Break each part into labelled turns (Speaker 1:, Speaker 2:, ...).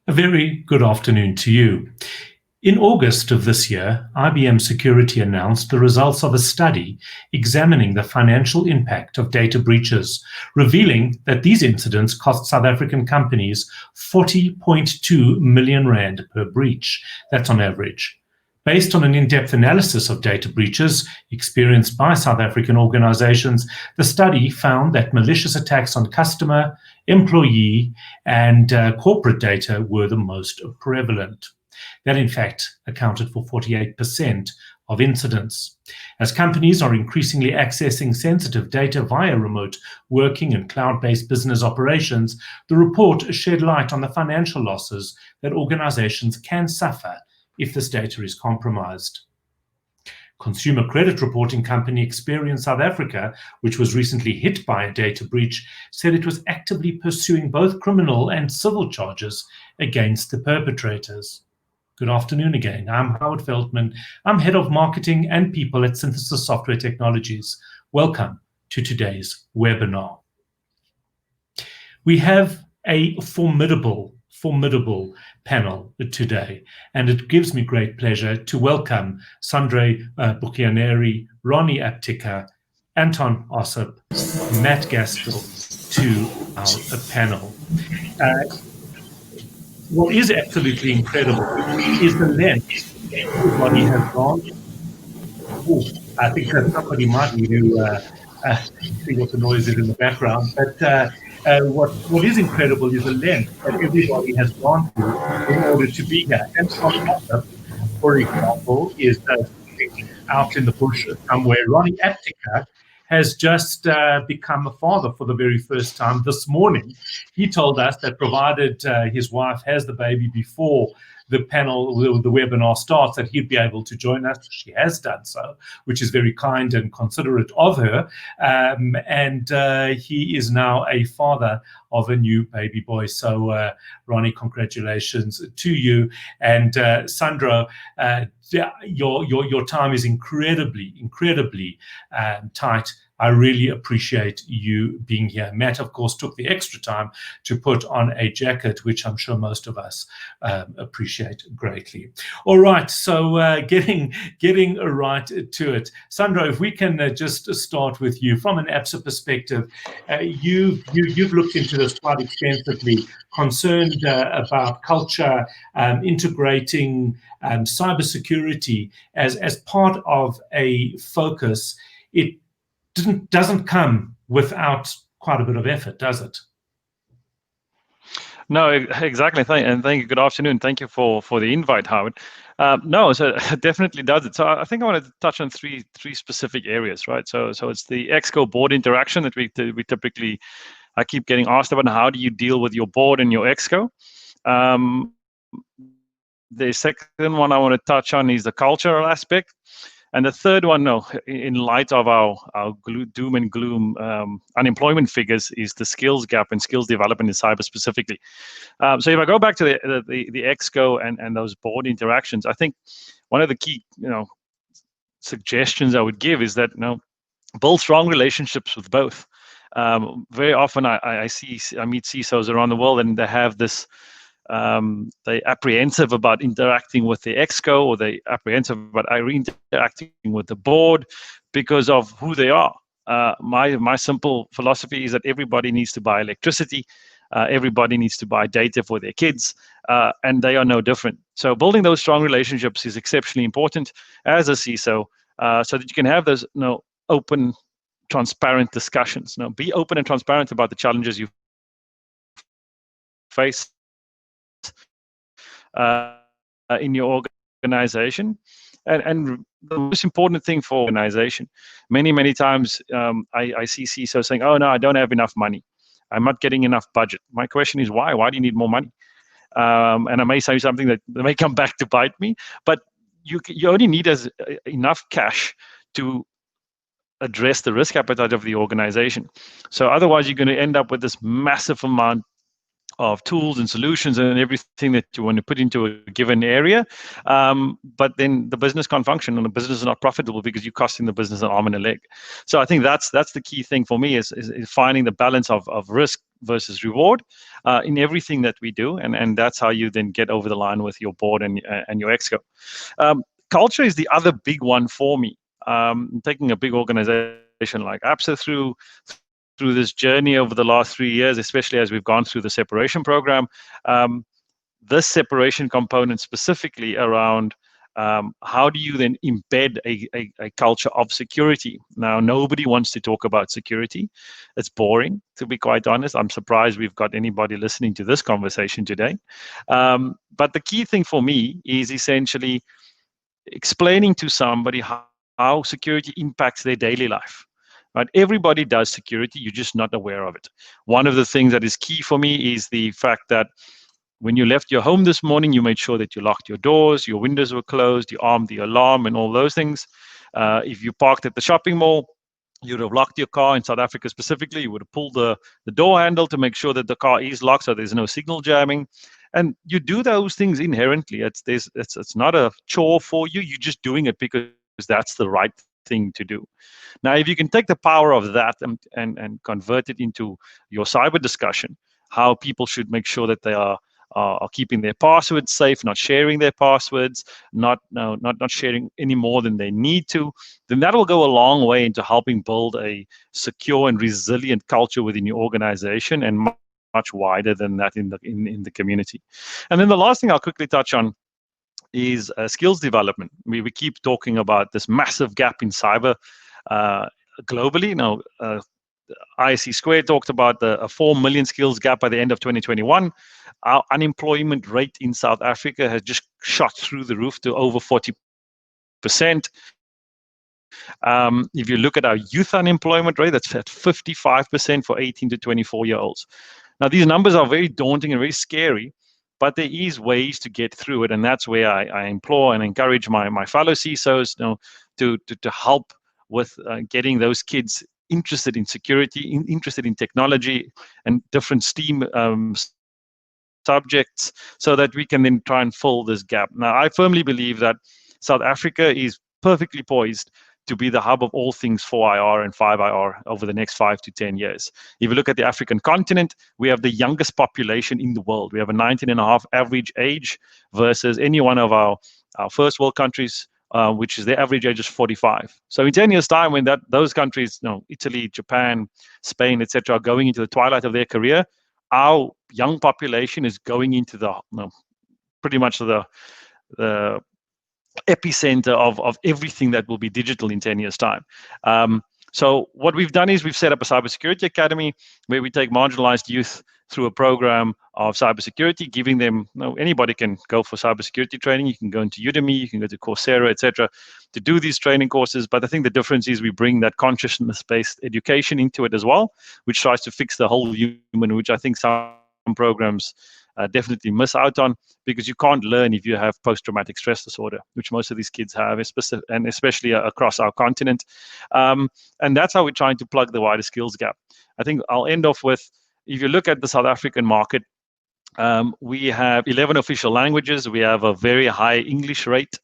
Speaker 1: A very good afternoon to you. In August of this year, IBM Security announced the results of a study examining the financial impact of data breaches, revealing that these incidents cost South African companies 40.2 million rand per breach. That's on average. Based on an in-depth analysis of data breaches experienced by South African organizations, the study found that malicious attacks on customer, employee, and corporate data were the most prevalent. That, in fact, accounted for 48% of incidents. As companies are increasingly accessing sensitive data via remote working and cloud-based business operations, the report shed light on the financial losses that organizations can suffer if this data is compromised. Consumer credit reporting company Experian South Africa, which was recently hit by a data breach, said it was actively pursuing both criminal and civil charges against the perpetrators. Good afternoon again. I'm Howard Feldman. I'm Head of Marketing and People at Synthesis Software Technologies. Welcome to today's webinar. We have a formidable panel today, and it gives me great pleasure to welcome Sandre Buchianeri, Ronnie Aptica, Anton Ossip, Matt Gaskell to our panel. What is absolutely incredible is the length everybody has gone. Oh, I think that somebody might need to see what the noise is in the background, but what is incredible is the length that everybody has gone through in order to be here. And Ossip, for example, is out in the bush somewhere. Ronnie Aptica has just become a father for the very first time this morning. He told us that provided his wife has the baby before the panel, the webinar starts, that he'd be able to join us. She has done so, which is very kind and considerate of her. And he is now a father of a new baby boy. So, Ronnie, congratulations to you. And Sandro, your time is incredibly tight. I really appreciate you being here. Matt, of course, took the extra time to put on a jacket, which I'm sure most of us appreciate greatly. All right, so getting right to it. Sandro, if we can just start with you. From an ABSA perspective, you've looked into this quite extensively, concerned about culture, integrating cybersecurity as part of a focus. It doesn't come without quite a bit of effort, does it?
Speaker 2: No, exactly. And thank you. Good afternoon. Thank you for the invite, Howard. No, so it definitely does it. So I think I want to touch on three specific areas, right? So it's the Exco board interaction that we typically, I keep getting asked about. How do you deal with your board and your Exco? The second one I want to touch on is the cultural aspect. And the third one, in light of our doom and gloom unemployment figures, is the skills gap and skills development in cyber specifically. So if I go back to the Exco and those board interactions, I think one of the key suggestions I would give is that build strong relationships with both. Very often I meet CISOs around the world, and they have this. They're apprehensive about interacting with the Exco, or they apprehensive about interacting with the board because of who they are. My simple philosophy is that everybody needs to buy electricity, everybody needs to buy data for their kids, and they are no different. So building those strong relationships is exceptionally important as a CISO, so that you can have those open, transparent discussions. Be open and transparent about the challenges you face in your organization, and the most important thing for organization. Many times I see CISOs saying, "Oh no, I don't have enough money. I'm not getting enough budget." My question is, why? Why do you need more money? And I may say something that may come back to bite me, but you only need enough cash to address the risk appetite of the organization. So otherwise, you're going to end up with this massive amount of tools and solutions and everything that you want to put into a given area, but then the business can't function, and the business is not profitable because you're costing the business an arm and a leg. So I think that's the key thing for me is finding the balance of risk versus reward in everything that we do, and that's how you then get over the line with your board and your Exco. Culture is the other big one for me. Taking a big organization like ABSA through this journey over the last 3 years, especially as we've gone through the separation program, this separation component specifically around how do you then embed a culture of security? Now, nobody wants to talk about security. It's boring, to be quite honest. I'm surprised we've got anybody listening to this conversation today. But the key thing for me is essentially explaining to somebody how security impacts their daily life. Right? Everybody does security, you're just not aware of it. One of the things that is key for me is the fact that when you left your home this morning, you made sure that you locked your doors, your windows were closed, you armed the alarm and all those things. If you parked at the shopping mall, you would have locked your car. In South Africa specifically, you would have pulled the door handle to make sure that the car is locked so there's no signal jamming. And you do those things inherently. It's not a chore for you. You're just doing it because that's the right thing to do. Now, if you can take the power of that and convert it into your cyber discussion, how people should make sure that they are keeping their passwords safe, not sharing their passwords, not sharing any more than they need to, then that will go a long way into helping build a secure and resilient culture within your organization, and much wider than that in the community. And then the last thing I'll quickly touch on is skills development. We keep talking about this massive gap in cyber globally. Now, ISC Square talked about a 4 million skills gap by the end of 2021. Our unemployment rate in South Africa has just shot through the roof to over 40%. If you look at our youth unemployment rate, that's at 55% for 18 to 24-year-olds. Now, these numbers are very daunting and very scary, but there is ways to get through it, and that's where I implore and encourage my fellow CISOs, to help with getting those kids interested in security, interested in technology and different STEAM subjects, so that we can then try and fill this gap. Now, I firmly believe that South Africa is perfectly poised to be the hub of all things 4IR and 5IR over the next 5 to 10 years. If you look at the African continent, we have the youngest population in the world. We have a 19.5 average age versus any one of our first world countries, which is their average age is 45. So in 10 years' time, when those countries, Italy, Japan, Spain, etc., are going into the twilight of their career, our young population is going into the pretty much the epicenter of everything that will be digital in 10 years' time. So what we've done is we've set up a cybersecurity academy where we take marginalized youth through a program of cybersecurity, giving them, anybody can go for cybersecurity training. You can go into Udemy, you can go to Coursera, etc., to do these training courses. But I think the difference is we bring that consciousness-based education into it as well, which tries to fix the whole human, which I think some programs definitely miss out on, because you can't learn if you have post-traumatic stress disorder, which most of these kids have, and especially across our continent. And that's how we're trying to plug the wider skills gap. I think I'll end off with, if you look at the South African market, we have 11 official languages. We have a very high English rate.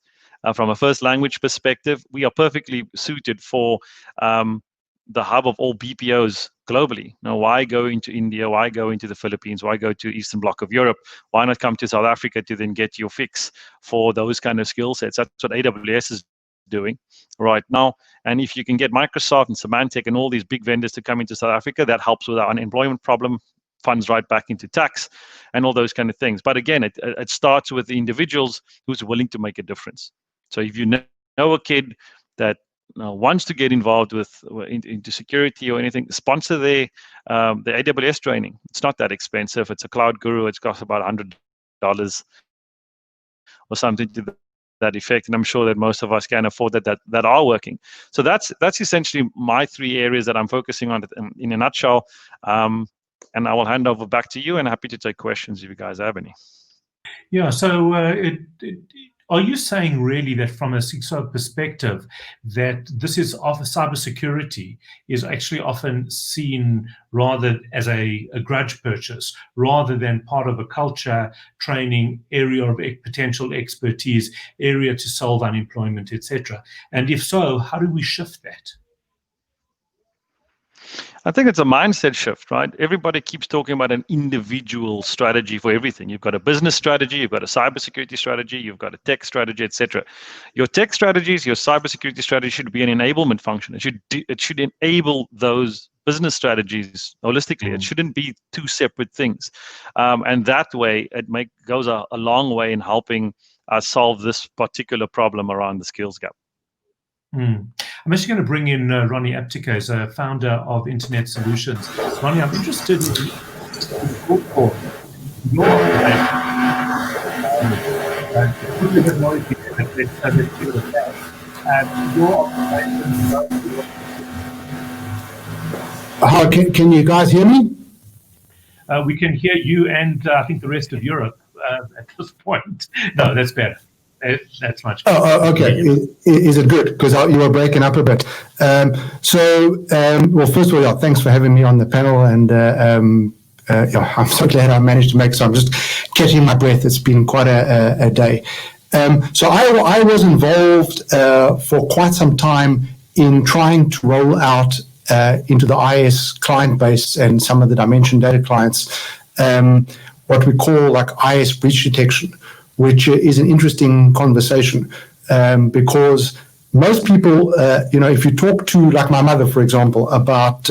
Speaker 2: From a first language perspective, we are perfectly suited for the hub of all BPOs globally. Now, why go into India? Why go into the Philippines? Why go to Eastern Bloc of Europe? Why not come to South Africa to then get your fix for those kind of skill sets? That's what AWS is doing right now. And if you can get Microsoft and Symantec and all these big vendors to come into South Africa, that helps with our unemployment problem, funds right back into tax and all those kind of things. But again, it starts with the individuals who's willing to make a difference. So if you know a kid that wants to get involved into security or anything, sponsor the AWS training. It's not that expensive. It's a cloud guru. It's cost about $100 or something to that effect, and I'm sure that most of us can afford that are working. So that's essentially my 3 areas that I'm focusing on in a nutshell. And I will hand over back to you, and happy to take questions if you guys have any.
Speaker 1: Yeah. So are you saying really that from a CISO perspective, that this is cybersecurity is actually often seen rather as a grudge purchase, rather than part of a culture, training, area of potential expertise, area to solve unemployment, etc.? And if so, how do we shift that?
Speaker 2: I think it's a mindset shift, right? Everybody keeps talking about an individual strategy for everything. You've got a business strategy, you've got a cybersecurity strategy, you've got a tech strategy, etc. Your tech strategies, your cybersecurity strategy should be an enablement function. It should enable those business strategies holistically. It shouldn't be 2 separate things. And that way, it goes a long way in helping us solve this particular problem around the skills gap.
Speaker 1: I'm actually going to bring in Ronnie Aptica, as a founder of Internet Solutions. Ronnie, I'm interested in
Speaker 3: Can you guys hear me?
Speaker 1: We can hear you and I think the rest of Europe at this point. No, that's better. That's much better.
Speaker 3: Oh, okay. Is it good? Because you were breaking up a bit. Well, first of all, thanks for having me on the panel, and I'm so glad I managed to make it. So I'm just catching my breath. It's been quite a day. So I was involved for quite some time in trying to roll out into the IS client base and some of the Dimension data clients what we call like IS breach detection, which is an interesting conversation because most people, if you talk to, like my mother, for example, about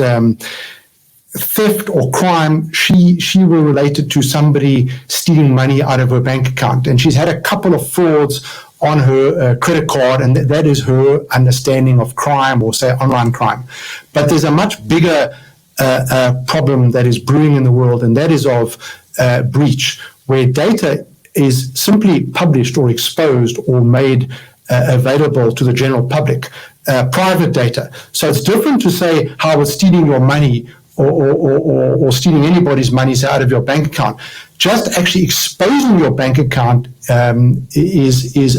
Speaker 3: theft or crime, she will relate it to somebody stealing money out of her bank account. And she's had a couple of frauds on her credit card, and that is her understanding of crime, or say online crime. But there's a much bigger problem that is brewing in the world, and that is of breach, where data is simply published or exposed or made available to the general public, private data. So it's different to say how it's stealing your money or stealing anybody's money out of your bank account. Just actually exposing your bank account is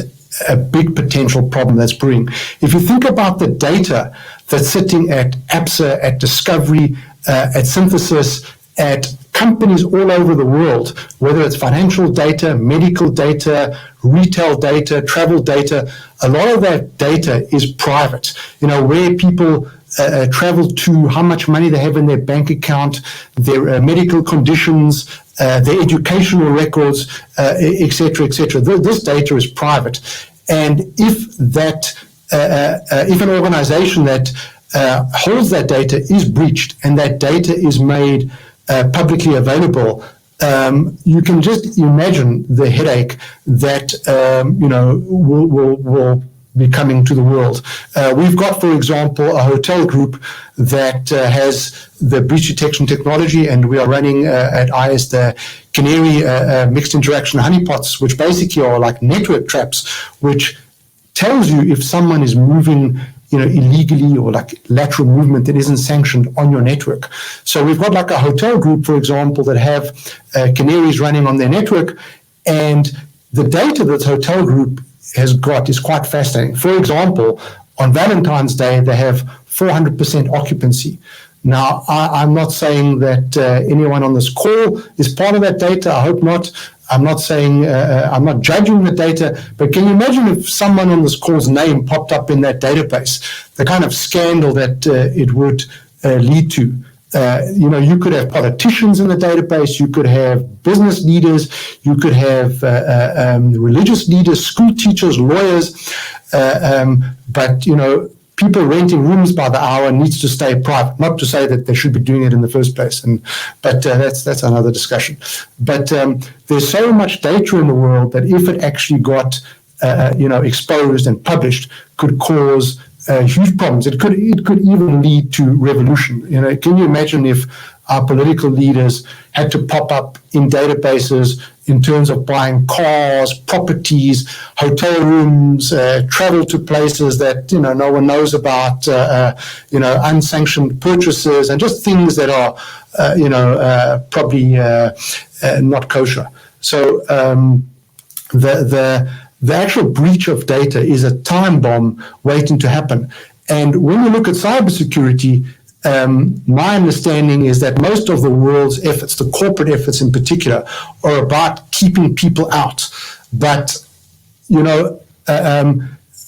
Speaker 3: a big potential problem that's brewing. If you think about the data that's sitting at APSA, at Discovery, at Synthesis, at companies all over the world, whether it's financial data, medical data, retail data, travel data, a lot of that data is private. Where people travel to, how much money they have in their bank account, their medical conditions, their educational records, et cetera, et cetera. This data is private. And if an organization that holds that data is breached and that data is made publicly available, you can just imagine the headache that will be coming to the world. We've got, for example, a hotel group that has the breach detection technology, and we are running at IS the Canary mixed interaction honeypots, which basically are like network traps, which tells you if someone is moving illegally or like lateral movement that isn't sanctioned on your network. So we've got like a hotel group, for example, that have canaries running on their network, and the data that hotel group has got is quite fascinating. For example, on Valentine's Day, they have 400% occupancy. Now, I'm not saying that anyone on this call is part of that data. I hope not. I'm not saying, I'm not judging the data, but can you imagine if someone on this call's name popped up in that database, the kind of scandal that it would lead to? You could have politicians in the database, you could have business leaders, you could have religious leaders, school teachers, lawyers, but people renting rooms by the hour needs to stay private. Not to say that they should be doing it in the first place, but that's another discussion. But there's so much data in the world that if it actually got exposed and published, could cause huge problems. It could even lead to revolution. Can you imagine if our political leaders had to pop up in databases in terms of buying cars, properties, hotel rooms, travel to places that no one knows about, unsanctioned purchases, and just things that are probably not kosher. So the actual breach of data is a time bomb waiting to happen. And when we look at cybersecurity, my understanding is that most of the world's efforts, the corporate efforts in particular, are about keeping people out. But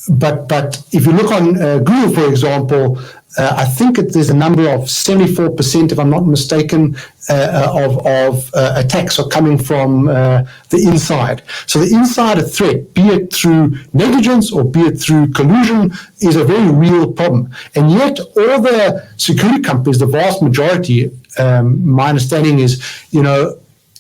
Speaker 3: but if you look on Google, for example, I think there's a number of 74%, if I'm not mistaken, of attacks are coming from the inside. So the insider threat, be it through negligence or be it through collusion, is a very real problem. And yet all the security companies, the vast majority, my understanding is,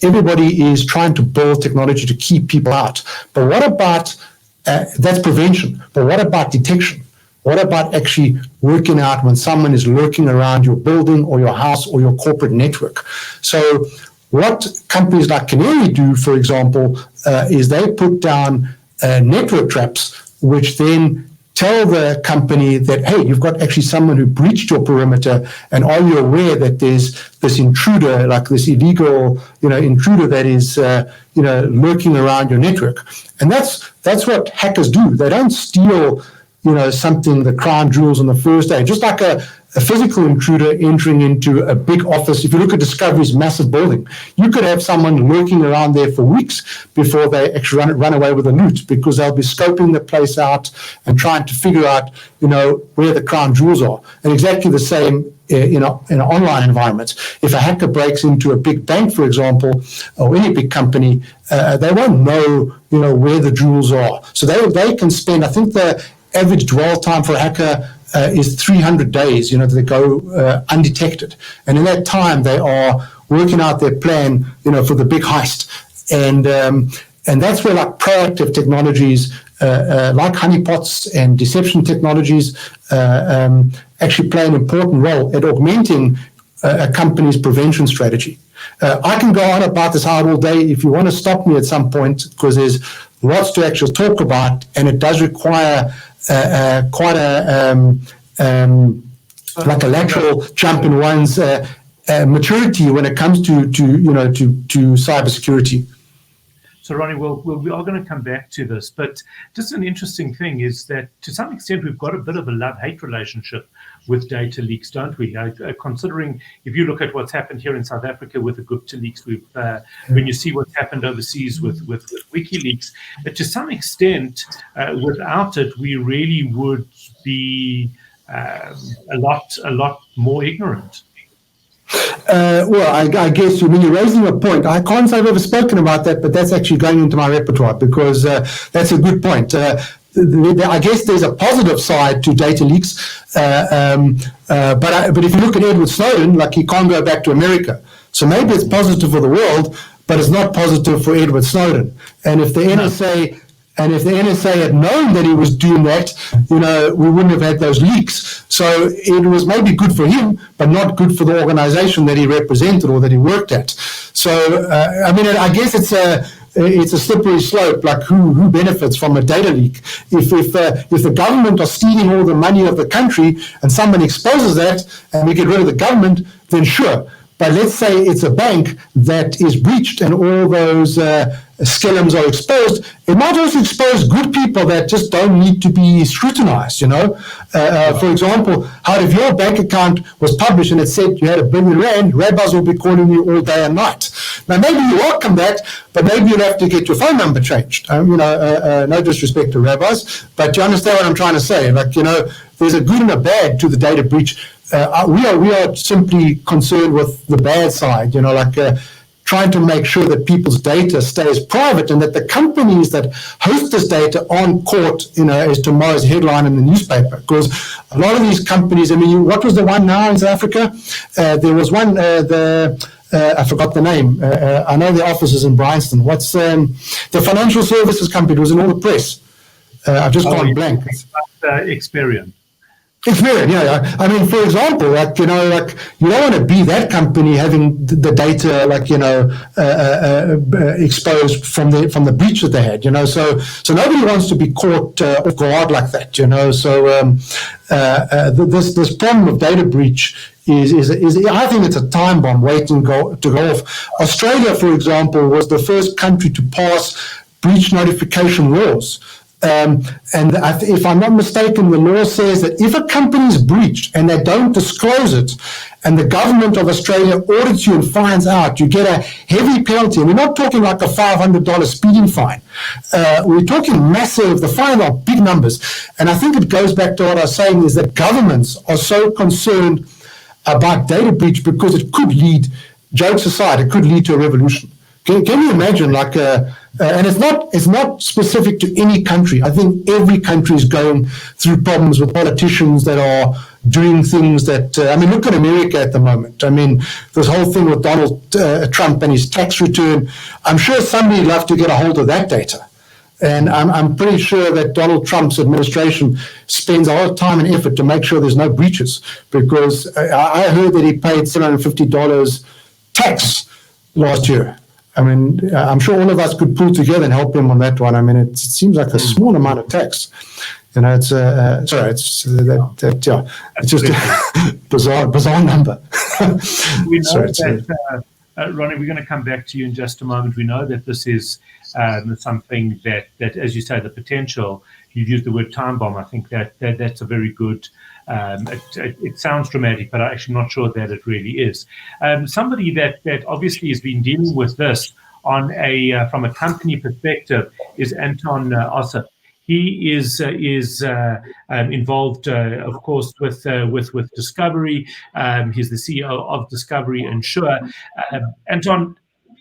Speaker 3: everybody is trying to build technology to keep people out. But what about, that's prevention, but what about detection? What about actually working out when someone is lurking around your building or your house or your corporate network? So what companies like Canary do, for example, is they put down network traps, which then tell the company that, hey, you've got actually someone who breached your perimeter, and are you aware that there's this intruder, like this illegal, intruder that is, lurking around your network? And that's what hackers do. They don't steal something, the crown jewels on the first day. Just like a physical intruder entering into a big office. If you look at Discovery's massive building, you could have someone lurking around there for weeks before they actually run away with the loot, because they'll be scoping the place out and trying to figure out, where the crown jewels are. And exactly the same in an online environment. If a hacker breaks into a big bank, for example, or any big company, they won't know, where the jewels are. So they can spend, I think the average dwell time for a hacker is 300 days, they go undetected. And in that time, they are working out their plan, for the big heist. And that's where like proactive technologies, like honeypots and deception technologies, actually play an important role at augmenting a company's prevention strategy. I can go on about this all day if you want to stop me at some point, because there's lots to actually talk about, and it does require quite a like a lateral jump in one's maturity when it comes to cybersecurity.
Speaker 1: So, Ronnie, we are going to come back to this, but just an interesting thing is that to some extent we've got a bit of a love-hate relationship with data leaks, don't we? Considering if you look at what's happened here in South Africa with the Gupta leaks, when you see what's happened overseas with WikiLeaks, to some extent, without it, we really would be a lot more ignorant.
Speaker 3: Well, I guess you're raising a point. I can't say I've ever spoken about that, but that's actually going into my repertoire because that's a good point. I guess there's a positive side to data leaks, but if you look at Edward Snowden, like he can't go back to America. So maybe it's positive for the world, but it's not positive for Edward Snowden. And if the NSA had known that he was doing that, we wouldn't have had those leaks. So it was maybe good for him, but not good for the organization that he represented or that he worked at. So, I guess it's a slippery slope, like who benefits from a data leak. If the government are stealing all the money of the country and someone exposes that and we get rid of the government, then sure. But let's say it's a bank that is breached and all those skeletons are exposed. It might also expose good people that just don't need to be scrutinized, For example, how if your bank account was published and it said you had R1 billion, rabbis will be calling you all day and night. Now, maybe you welcome that, but maybe you'll have to get your phone number changed. No disrespect to rabbis, but you understand what I'm trying to say. There's a good and a bad to the data breach. We are simply concerned with the bad side, trying to make sure that people's data stays private and that the companies that host this data aren't caught, as tomorrow's headline in the newspaper. Because a lot of these companies, what was the one now in South Africa? There was one, I forgot the name. I know the office is in Bryanston. What's the financial services company? It was in all the press. I've just gone blank.
Speaker 1: Experian.
Speaker 3: Experian, yeah. For example, you don't want to be that company having the data, exposed from the breach that they had, So nobody wants to be caught off guard like that, So this problem of data breach is I think it's a time bomb waiting to go off. Australia, for example, was the first country to pass breach notification laws. And if I'm not mistaken, the law says that if a company is breached and they don't disclose it, and the government of Australia audits you and finds out, you get a heavy penalty. And we're not talking like a $500 speeding fine. We're talking massive. The fines are big numbers. And I think it goes back to what I was saying is that governments are so concerned about data breach because it could lead, jokes aside, it could lead to a revolution. Can you imagine, and it's not specific to any country. I think every country is going through problems with politicians that are doing things that, look at America at the moment. This whole thing with Donald Trump and his tax return, I'm sure somebody would love to get a hold of that data. And I'm pretty sure that Donald Trump's administration spends a lot of time and effort to make sure there's no breaches, because I heard that he paid $750 tax last year. I'm sure all of us could pull together and help him on that one. It seems like a small amount of tax. It's just a bizarre number.
Speaker 1: We know that, Ronnie, we're going to come back to you in just a moment. We know that this is something that, as you say, the potential. You've used the word time bomb. I think that's a very good. It sounds dramatic, but I'm actually not sure that it really is. Somebody that obviously has been dealing with this on from a company perspective is Anton Osip. He is involved, of course, with Discovery. He's the CEO of Discovery Insure. Anton,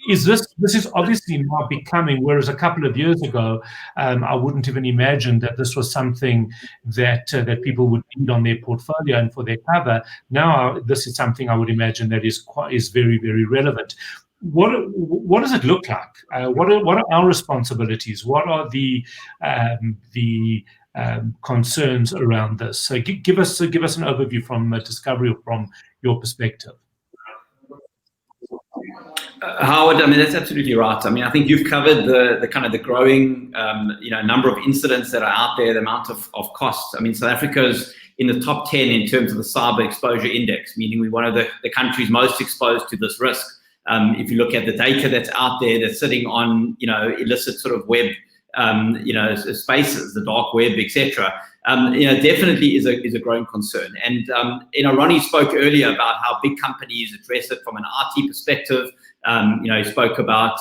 Speaker 1: this is obviously now becoming, whereas a couple of years ago, I wouldn't even imagine that this was something that people would need on their portfolio and for their cover. Now, this is something I would imagine that is very, very relevant. What does it look like? What are our responsibilities? What are the concerns around this? So give us an overview from Discovery or from your perspective.
Speaker 4: Howard, that's absolutely right. I think you've covered the kind of the growing, number of incidents that are out there, the amount of costs. South Africa's in the top 10 in terms of the cyber exposure index, meaning we're one of the countries most exposed to this risk. If you look at the data that's out there that's sitting on, illicit sort of web, spaces, the dark web, etc., definitely is a growing concern. And, Ronnie spoke earlier about how big companies address it from an IT perspective. He spoke about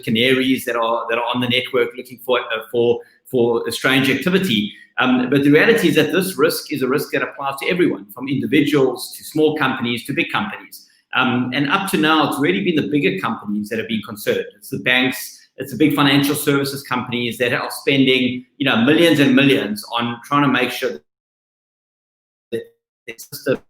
Speaker 4: canaries that are on the network looking for strange activity. But the reality is that this risk is a risk that applies to everyone, from individuals to small companies to big companies. And up to now, it's really been the bigger companies that have been concerned. It's the banks, it's the big financial services companies that are spending, millions and millions on trying to make sure that the system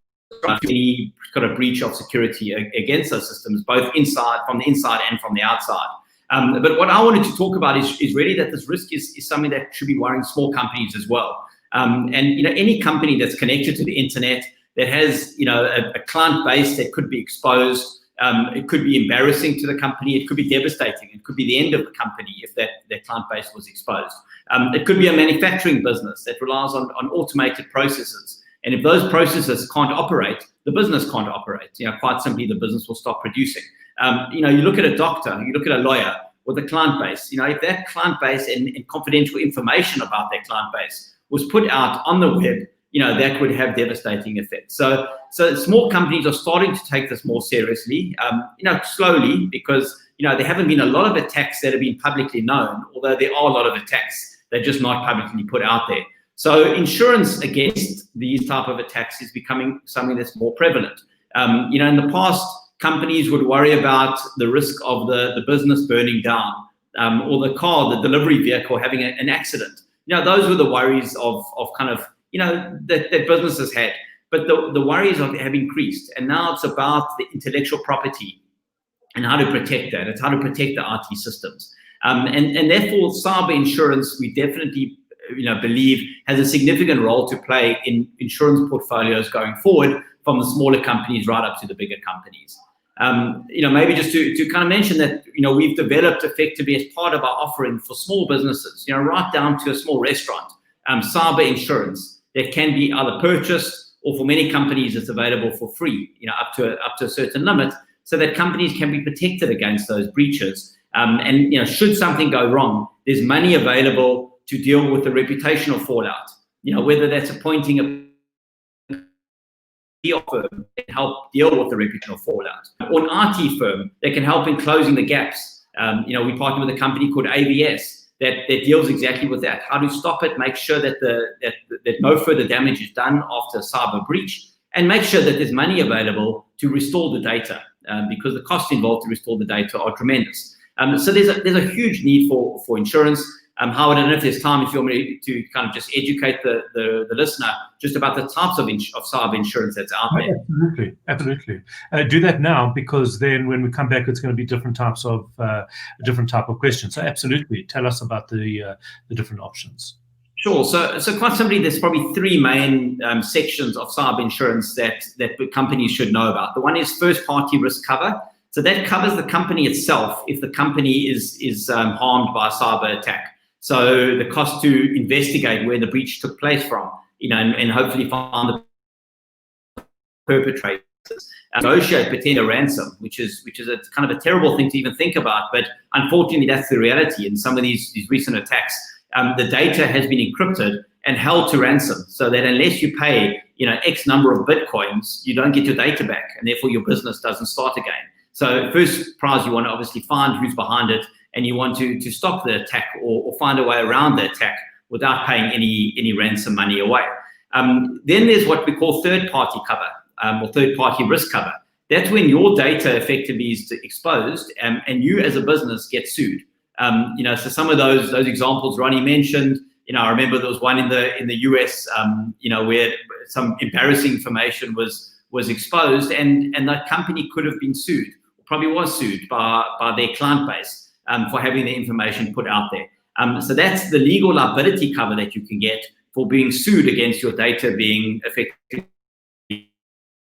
Speaker 4: any kind of breach of security against those systems, both from the inside and from the outside. But what I wanted to talk about is really that this risk is something that should be worrying small companies as well. And any company that's connected to the internet that has a client base that could be exposed, it could be embarrassing to the company, it could be devastating, it could be the end of the company if that client base was exposed. It could be a manufacturing business that relies on automated processes. And if those processes can't operate, the business can't operate. Quite simply, the business will stop producing. You look at a doctor, you look at a lawyer with a client base. If that client base and confidential information about that client base was put out on the web, that could have devastating effects. So small companies are starting to take this more seriously, slowly, because there haven't been a lot of attacks that have been publicly known, although there are a lot of attacks that are just not publicly put out there. So insurance against these type of attacks is becoming something that's more prevalent. In the past, companies would worry about the risk of the business burning down, or the delivery vehicle having an accident. Those were the worries of kind of, that businesses had. But the worries have increased. And now it's about the intellectual property and how to protect that. It's how to protect the IT systems. And therefore, cyber insurance, we definitely believe has a significant role to play in insurance portfolios going forward, from the smaller companies right up to the bigger companies. Maybe just to kind of mention that, we've developed effectively as part of our offering for small businesses, right down to a small restaurant, cyber insurance that can be either purchased, or for many companies it's available for free, up to a certain limit, so that companies can be protected against those breaches. And should something go wrong, there's money available to deal with the reputational fallout. Whether that's appointing a PR firm that can help deal with the reputational fallout, or an IT firm that can help in closing the gaps. We partner with a company called AVS that deals exactly with that. How to stop it, make sure that that no further damage is done after a cyber breach, and make sure that there's money available to restore the data, because the costs involved to restore the data are tremendous. So there's a huge need for insurance. Howard, I don't know if there's time, if you want me to kind of just educate the listener just about the types of cyber insurance that's out there.
Speaker 1: Absolutely. Do that now, because then when we come back, it's going to be different type of questions. So absolutely, tell us about the different options.
Speaker 4: Sure. So quite simply, there's probably three main sections of cyber insurance that companies should know about. The one is first-party risk cover. So that covers the company itself if the company is harmed by a cyber attack. So the cost to investigate where the breach took place from, and hopefully find the perpetrators. Negotiate, pretend a ransom, which is a kind of a terrible thing to even think about, but unfortunately that's the reality. In some of these recent attacks, the data has been encrypted and held to ransom, so that unless you pay X number of bitcoins, you don't get your data back, and therefore your business doesn't start again. So first prize, you want to obviously find who's behind it, and you want to stop the attack or find a way around the attack without paying any ransom money away. Then there's what we call third-party cover, or third-party risk cover. That's when your data effectively is exposed, and you as a business get sued. So some of those examples Ronnie mentioned, I remember there was one in the US, where some embarrassing information was exposed, and that company could have been sued, or probably was sued by their client base for having the information put out there. So that's the legal liability cover that you can get for being sued against your data being effectively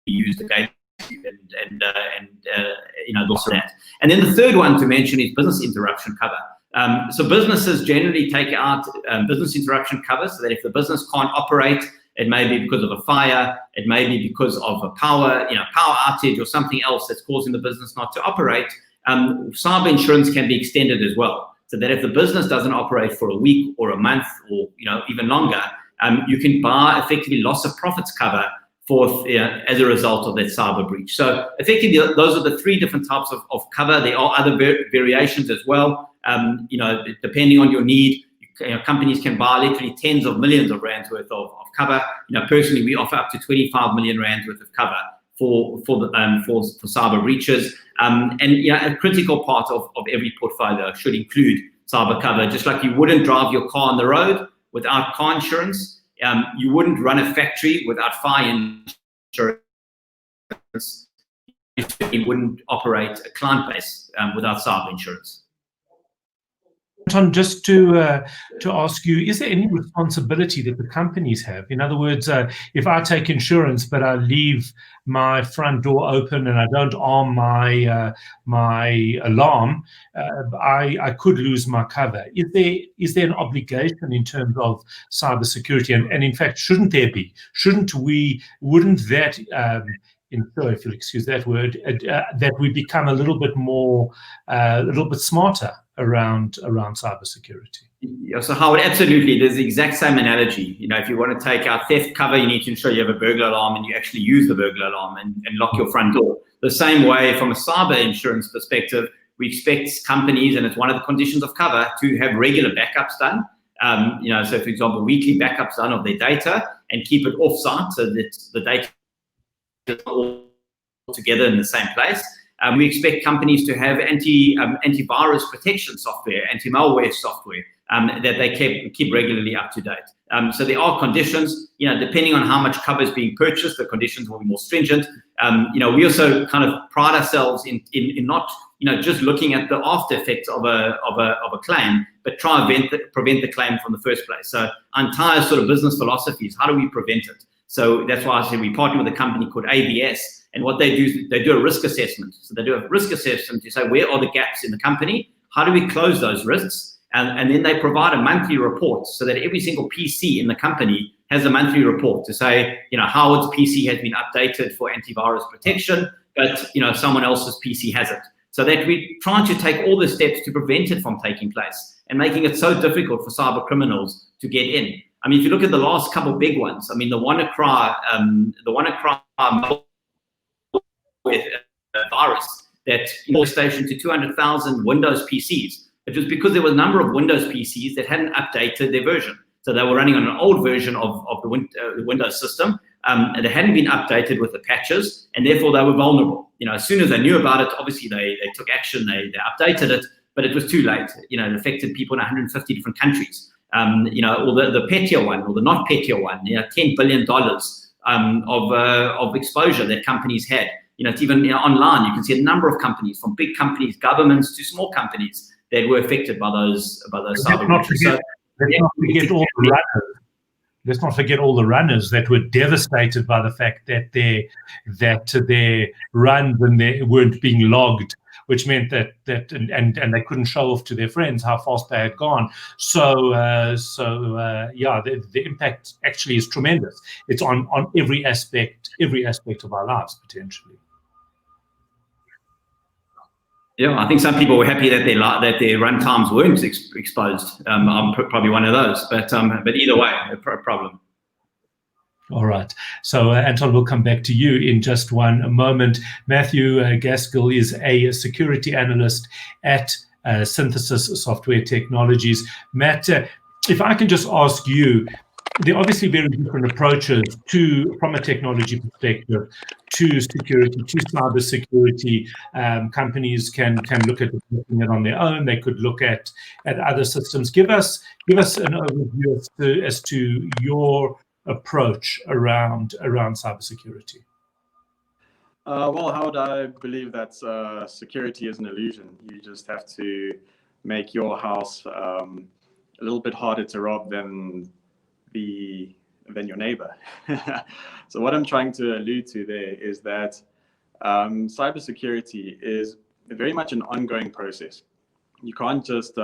Speaker 4: used against you, and that. And then the third one to mention is business interruption cover. So businesses generally take out business interruption cover, so that if the business can't operate It may be because of a fire. It may be because of a power outage or something else that's causing the business not to operate. Cyber insurance can be extended as well, so that if the business doesn't operate for a week or a month or even longer, you can buy effectively loss of profits cover for as a result of that cyber breach. So effectively, those are the three different types of cover. There are other variations as well. Depending on your need, companies can buy literally tens of millions of rands worth of cover. Personally, we offer up to 25 million rands worth of cover for cyber breaches. A critical part of every portfolio should include cyber cover. Just like you wouldn't drive your car on the road without car insurance, you wouldn't run a factory without fire insurance. You wouldn't operate a client base without cyber insurance.
Speaker 1: Anton, just to ask you, is there any responsibility that the companies have? In other words, if I take insurance but I leave my front door open and I don't arm my alarm, I could lose my cover. Is there an obligation in terms of cybersecurity? And in fact, shouldn't there be? Wouldn't that if you'll excuse that word, that we become a little bit smarter around cybersecurity?
Speaker 4: Yeah, so Howard, absolutely. There's the exact same analogy. If you want to take out theft cover, you need to ensure you have a burglar alarm and you actually use the burglar alarm and lock your front door. The same way, from a cyber insurance perspective, we expect companies, and it's one of the conditions of cover, to have regular backups done. So for example, weekly backups done of their data and keep it off-site so that the data all together in the same place. We expect companies to have antivirus protection software, anti-malware software that they keep regularly up to date. So there are conditions, depending on how much cover is being purchased, the conditions will be more stringent. We also kind of pride ourselves in not just looking at the after effects of a claim, but try and prevent the claim from the first place. So our entire sort of business philosophy is how do we prevent it? So that's why I said we partner with a company called ABS, and what they do is they do a risk assessment. So they do a risk assessment to say, where are the gaps in the company? How do we close those risks? And then they provide a monthly report so that every single PC in the company has a monthly report to say, Howard's PC has been updated for antivirus protection, but someone else's PC hasn't. So that we're trying to take all the steps to prevent it from taking place and making it so difficult for cyber criminals to get in. I mean, if you look at the last couple of big ones, I mean, the WannaCry virus that stationed to 200,000 Windows PCs. It was because there was a number of Windows PCs that hadn't updated their version. So they were running on an old version of the Windows system, and they hadn't been updated with the patches, and therefore they were vulnerable. As soon as they knew about it, obviously they took action, they updated it, but it was too late. It affected people in 150 different countries. Or the pettier one, or the not pettier one, $10 billion of exposure that companies had. It's even online. You can see a number of companies, from big companies, governments, to small companies that were affected by those cyber breaches.
Speaker 1: Let's not forget all the runners that were devastated by the fact that their runs and they weren't being logged, which meant that they couldn't show off to their friends how fast they had gone. So the impact actually is tremendous. It's on every aspect of our lives potentially.
Speaker 4: Yeah, I think some people were happy that their run times weren't exposed. I'm probably one of those, but either way, a problem.
Speaker 1: All right. So, Anton, we'll come back to you in just one moment. Matthew Gaskell is a security analyst at Synthesis Software Technologies. Matt, if I can just ask you, there are obviously very different approaches from a technology perspective to security, to cyber security. Companies can look at it on their own. They could look at other systems. Give us an overview as to your approach around cybersecurity.
Speaker 5: Well, Howard, I believe that security is an illusion. You just have to make your house a little bit harder to rob than your neighbor. So what I'm trying to allude to there is that cybersecurity is very much an ongoing process. You can't just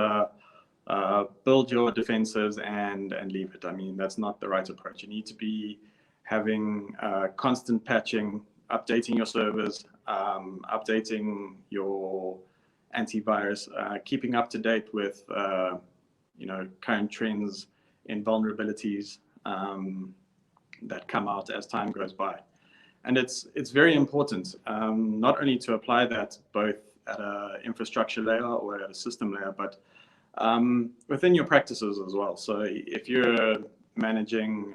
Speaker 5: build your defenses and leave it. I mean, that's not the right approach. You need to be having constant patching, updating your servers, updating your antivirus, keeping up to date with current trends in vulnerabilities that come out as time goes by. And it's very important not only to apply that both at an infrastructure layer or at a system layer, but within your practices as well. So if you're managing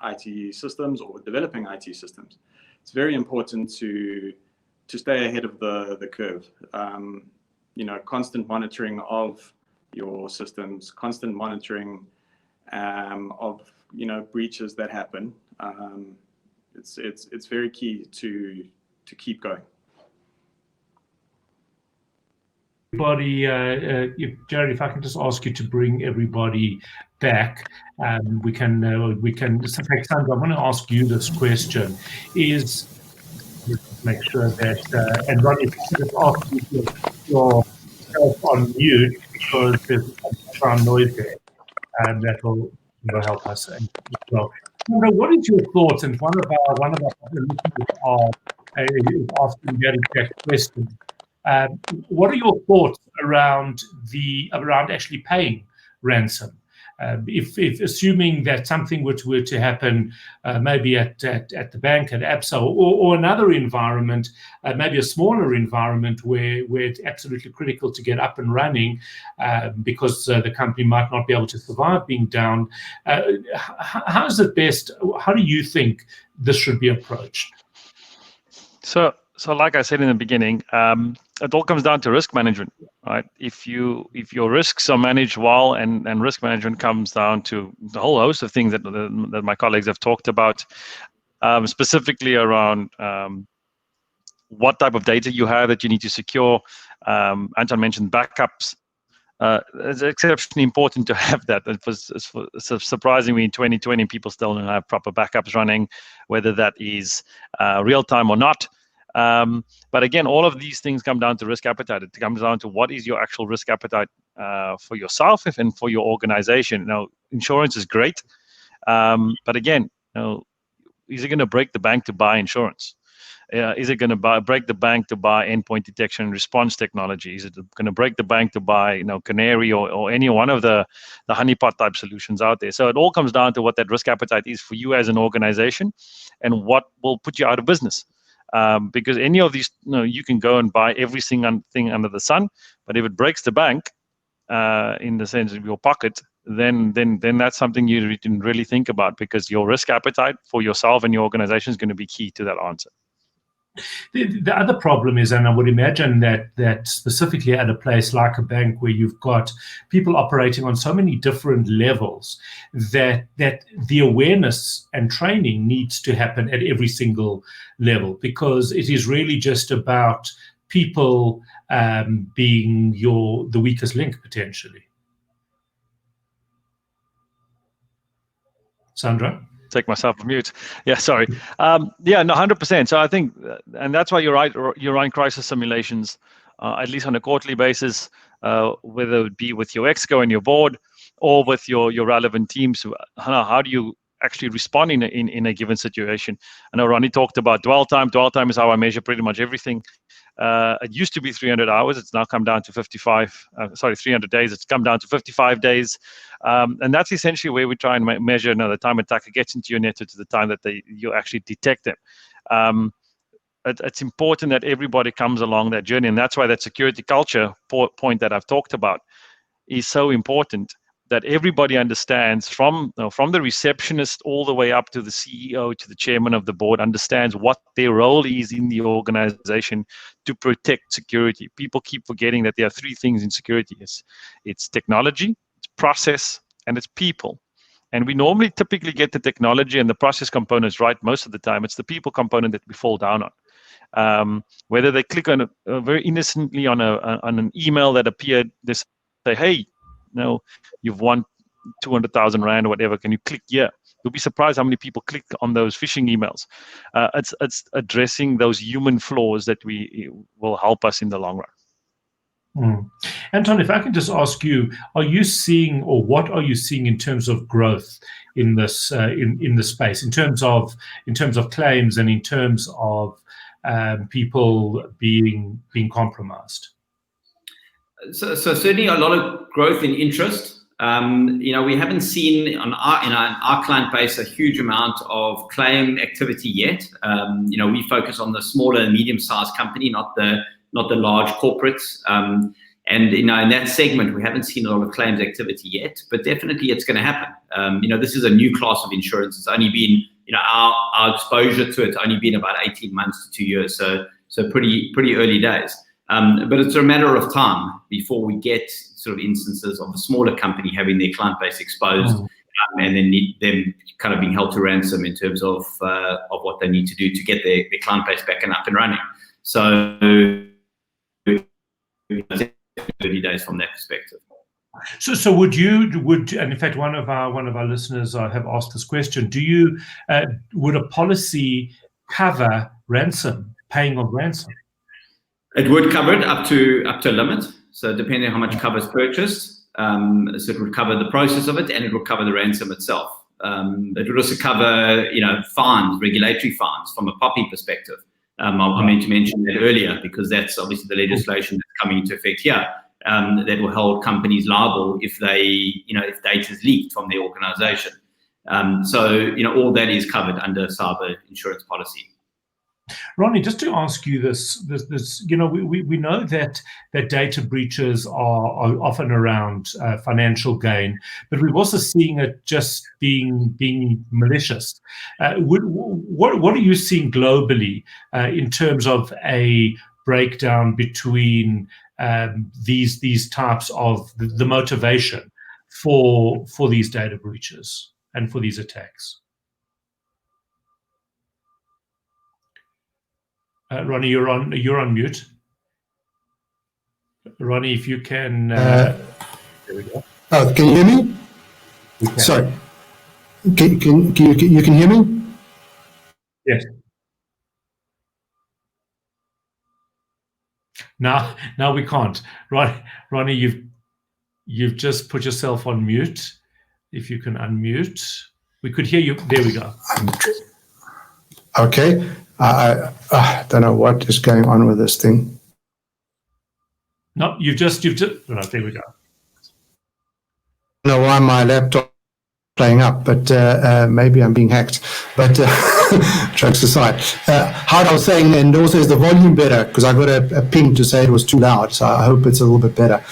Speaker 5: IT systems or developing IT systems, it's very important to stay ahead of the curve. Constant monitoring of your systems, constant monitoring of breaches that happen. It's very key to keep going.
Speaker 1: Everybody, Jared, if I can just ask you to bring everybody back, we can. So, Sandra, I want to ask you this question: let's make sure that, and Ronnie, if you just ask you to put yourself on mute because there's some background noise there, and that will help us as well. Sandra, what is your thoughts? And one of our listeners is asking that exact question. What are your thoughts around actually paying ransom? If assuming that something were to happen, maybe at the bank, at ABSA, or another environment, maybe a smaller environment where it's absolutely critical to get up and running, because the company might not be able to survive being down. How is it best? How do you think this should be approached?
Speaker 2: So like I said in the beginning, it all comes down to risk management, right? If your risks are managed well, and risk management comes down to the whole host of things that my colleagues have talked about, specifically around what type of data you have that you need to secure. Anton mentioned backups. It's exceptionally important to have that. It was surprisingly in 2020, people still don't have proper backups running, whether that is real time or not. But again, all of these things come down to risk appetite. It comes down to what is your actual risk appetite for yourself and for your organization. Now, insurance is great, but again, is it going to break the bank to buy insurance? Is it going to break the bank to buy endpoint detection and response technology? Is it going to break the bank to buy, Canary or any one of the honeypot type solutions out there? So it all comes down to what that risk appetite is for you as an organization, and what will put you out of business. Because any of these, you can go and buy every single thing under the sun, but if it breaks the bank, in the sense of your pocket, then that's something you can really think about, because your risk appetite for yourself and your organization is going to be key to that answer.
Speaker 1: The other problem is, and I would imagine that specifically at a place like a bank where you've got people operating on so many different levels, that the awareness and training needs to happen at every single level, because it is really just about people being the weakest link potentially. Sandra?
Speaker 2: Take myself on mute. Yeah, sorry. 100%. So I think, and that's why you're right. You run crisis simulations, at least on a quarterly basis, whether it be with your exco and your board, or with your relevant teams. How do you actually respond in a given situation? I know Ronnie talked about dwell time. Dwell time is how I measure pretty much everything. It used to be 300 hours. It's now come down to 300 days. It's come down to 55 days. And that's essentially where we try and measure the time attacker gets into your network to the time that you actually detect them. It's important that everybody comes along that journey. And that's why that security culture point that I've talked about is so important, that everybody understands, from the receptionist all the way up to the CEO, to the chairman of the board, understands what their role is in the organization to protect security. People keep forgetting that there are three things in security. It's technology, it's process, and it's people. And we normally typically get the technology and the process components right most of the time. It's the people component that we fall down on. Whether they click on very innocently on an email that appeared, they say, hey, you've won 200,000 Rand or whatever, can you click here? You'll be surprised how many people click on those phishing emails. It's addressing those human flaws that will help us in the long run.
Speaker 1: Anton, if I can just ask you, are you seeing, or what are you seeing in terms of growth in this in the space, in terms of claims and in terms of people being compromised?
Speaker 4: So certainly a lot of growth in interest. We haven't seen in our client base a huge amount of claim activity yet. We focus on the smaller and medium-sized company, not the large corporates. And in that segment, we haven't seen a lot of claims activity yet, but definitely it's going to happen. This is a new class of insurance. It's only been, our exposure to it's only been about 18 months to 2 years. So pretty early days. But it's a matter of time before we get sort of instances of a smaller company having their client base exposed, and then them kind of being held to ransom in terms of what they need to do to get their client base back and up and running. So early days from that perspective.
Speaker 1: So would and in fact one of our listeners have asked this question: would a policy cover paying of ransom?
Speaker 4: It would cover it up to a limit. So depending on how much cover is purchased, so it would cover the process of it, and it would cover the ransom itself. It would also cover, fines, regulatory fines from a POPI perspective. I meant to mention that earlier because that's obviously the legislation that's coming into effect here. That will hold companies liable if if data is leaked from their organization. So all that is covered under cyber insurance policy.
Speaker 1: Ronnie, just to ask you this, we know that data breaches are often around financial gain, but we've also seen it just being malicious. What are you seeing globally in terms of a breakdown between these types of the motivation for these data breaches and for these attacks? Ronnie, you're on mute. Ronnie, if you can. There we go.
Speaker 3: Oh, can you hear me?
Speaker 1: Okay.
Speaker 3: Sorry. You can hear me?
Speaker 1: Yes. Now we can't. Ronnie, you've just put yourself on mute. If you can unmute, we could hear you. There we go.
Speaker 3: Okay. I don't know what is going on with this thing.
Speaker 1: No, you've just. Right, there we go.
Speaker 3: I don't know why my laptop playing up, but maybe I'm being hacked. But jokes aside, how I was saying, and also is the volume better? Because I got a ping to say it was too loud, so I hope it's a little bit better.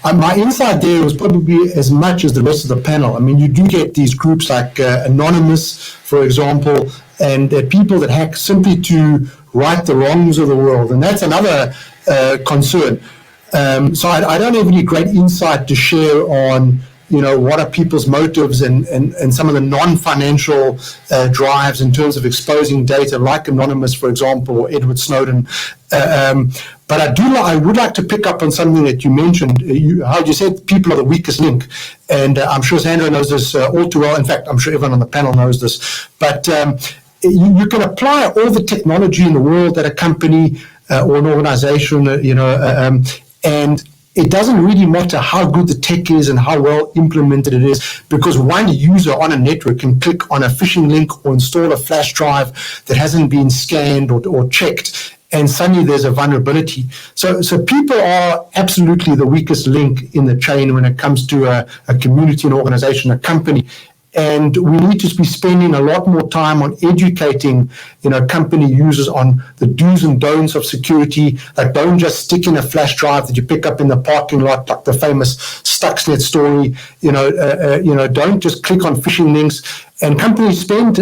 Speaker 3: My insight there was probably as much as the rest of the panel. I mean, you do get these groups like Anonymous, for example, and people that hack simply to right the wrongs of the world, and that's another concern. So I don't have any great insight to share on, what are people's motives and some of the non-financial drives in terms of exposing data, like Anonymous, for example, or Edward Snowden. But I would like to pick up on something that you mentioned. How you said people are the weakest link, and I'm sure Sandra knows this all too well. In fact, I'm sure everyone on the panel knows this. But you can apply all the technology in the world at a company or an organization, and it doesn't really matter how good the tech is and how well implemented it is, because one user on a network can click on a phishing link or install a flash drive that hasn't been scanned or checked, and suddenly there's a vulnerability. So people are absolutely the weakest link in the chain when it comes to a community, an organization, a company. And we need to be spending a lot more time on educating, company users on the do's and don'ts of security. Like, don't just stick in a flash drive that you pick up in the parking lot, like the famous Stuxnet story. Don't just click on phishing links. And companies spend,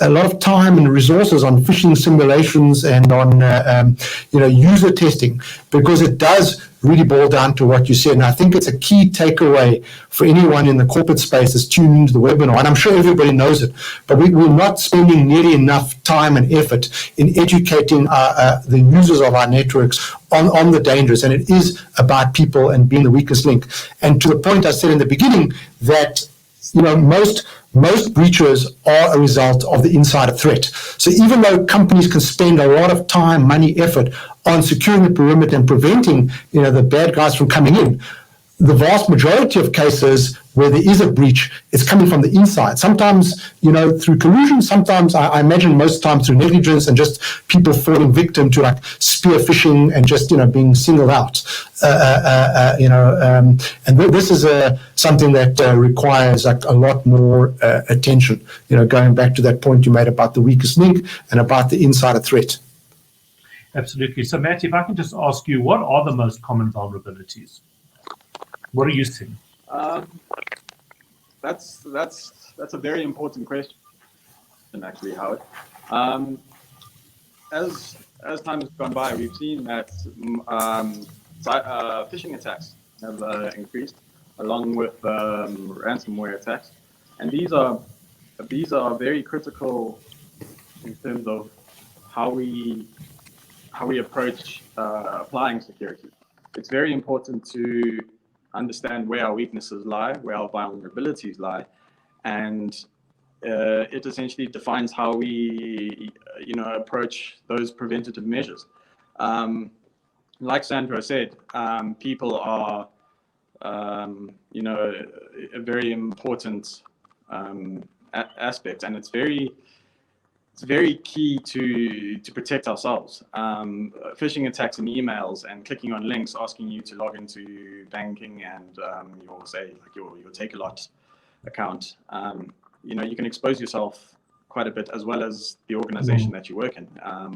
Speaker 3: a lot of time and resources on phishing simulations and on, user testing, because it does really boil down to what you said. And I think it's a key takeaway for anyone in the corporate space that's tuned into the webinar. And I'm sure everybody knows it, but we're not spending nearly enough time and effort in educating the users of our networks on the dangers. And it is about people and being the weakest link. And to the point I said in the beginning, that most breaches are a result of the insider threat. So even though companies can spend a lot of time, money, effort on securing the perimeter and preventing, the bad guys from coming in, the vast majority of cases where there is a breach, it's coming from the inside. Sometimes, through collusion. Sometimes, I imagine most times through negligence and just people falling victim to like spear phishing and just, being singled out. And this is something that requires like a lot more attention. Going back to that point you made about the weakest link and about the insider threat.
Speaker 1: Absolutely. So, Matt, if I can just ask you, what are the most common vulnerabilities? What are you seeing?
Speaker 5: That's a very important question, actually, Howard. As time has gone by, we've seen that phishing attacks have increased, along with ransomware attacks, and these are very critical in terms of how we approach applying security. It's very important to understand where our weaknesses lie, where our vulnerabilities lie, and it essentially defines how we, approach those preventative measures. Like Sandro said, people are, a very important aspect, and it's very key to protect ourselves. Phishing attacks and emails and clicking on links asking you to log into banking and your Take-A-Lot account. You can expose yourself quite a bit, as well as the organization that you work in.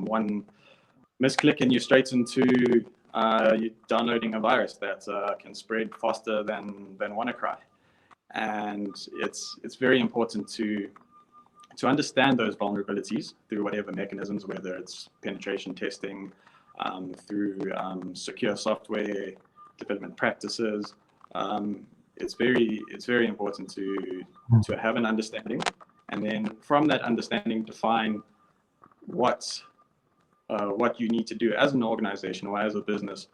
Speaker 5: One misclick and you're straight into you downloading a virus that can spread faster than WannaCry. And it's very important to understand those vulnerabilities through whatever mechanisms, whether it's penetration testing, through secure software development practices. It's very important to have an understanding, and then from that understanding define what you need to do as an organization or as a business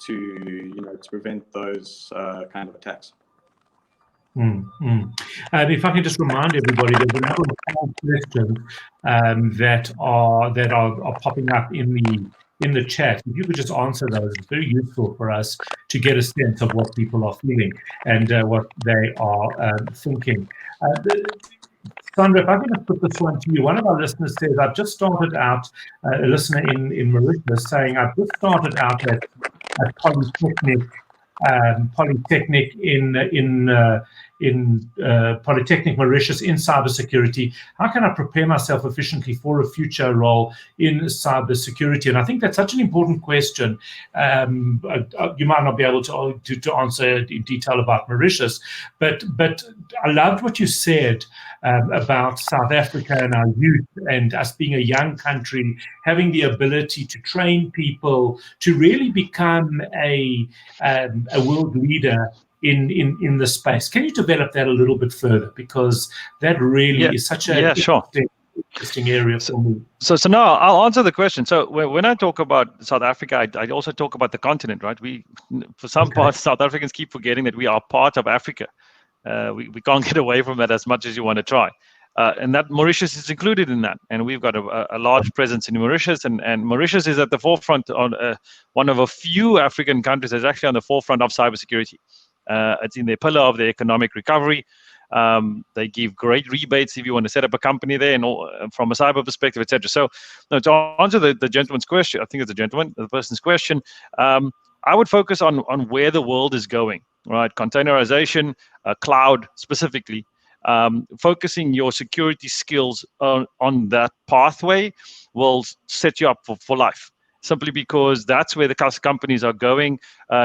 Speaker 5: to prevent those kind of attacks.
Speaker 1: If I can just remind everybody, there's a number of questions that are popping up in the chat. If you could just answer those, it's very useful for us to get a sense of what people are feeling and what they are thinking. Sandra, if I can just put this one to you. One of our listeners says, I've just started out, a listener in Mauritius saying, I've just started out at Polytechnic in Polytechnic Mauritius in cybersecurity. How can I prepare myself efficiently for a future role in cybersecurity? And I think that's such an important question. You might not be able to answer in detail about Mauritius, but I loved what you said about South Africa and our youth and us being a young country, having the ability to train people to really become a world leader in the space. Can you develop that a little bit further? Because that really is such a interesting area for me.
Speaker 2: So now I'll answer the question. So when I talk about South Africa, I also talk about the continent, right? For some parts, South Africans keep forgetting that we are part of Africa. We can't get away from that as much as you want to try. And that Mauritius is included in that. And we've got a large presence in Mauritius, and Mauritius is at the forefront on one of a few African countries that's actually on the forefront of cybersecurity. It's in their pillar of the economic recovery. They give great rebates if you want to set up a company there, and all, from a cyber perspective, etc. So, no, to answer the gentleman's question, I think it's the person's question. I would focus on where the world is going, right? Containerization, cloud specifically. Focusing your security skills on that pathway will set you up for life. Simply because that's where the companies are going.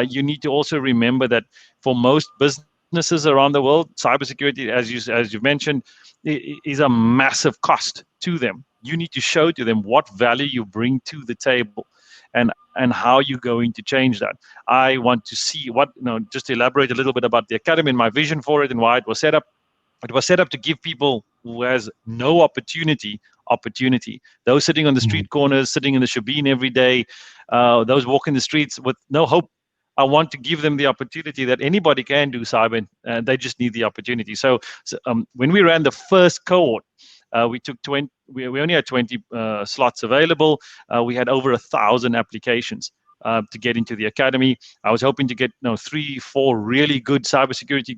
Speaker 2: You need to also remember that for most businesses around the world, cybersecurity, as you mentioned, is a massive cost to them. You need to show to them what value you bring to the table, and how you're going to change that. I want to see just to elaborate a little bit about the academy and my vision for it and why it was set up. It was set up to give people who has no opportunity. Those sitting on the street corners, sitting in the shebeen every day, those walking the streets with no hope I want to give them the opportunity that anybody can do cyber, and they just need the opportunity. So when we ran the first cohort, we took 20. We only had 20 slots available. We had over 1,000 applications to get into the academy. I was hoping to get 3-4 really good cybersecurity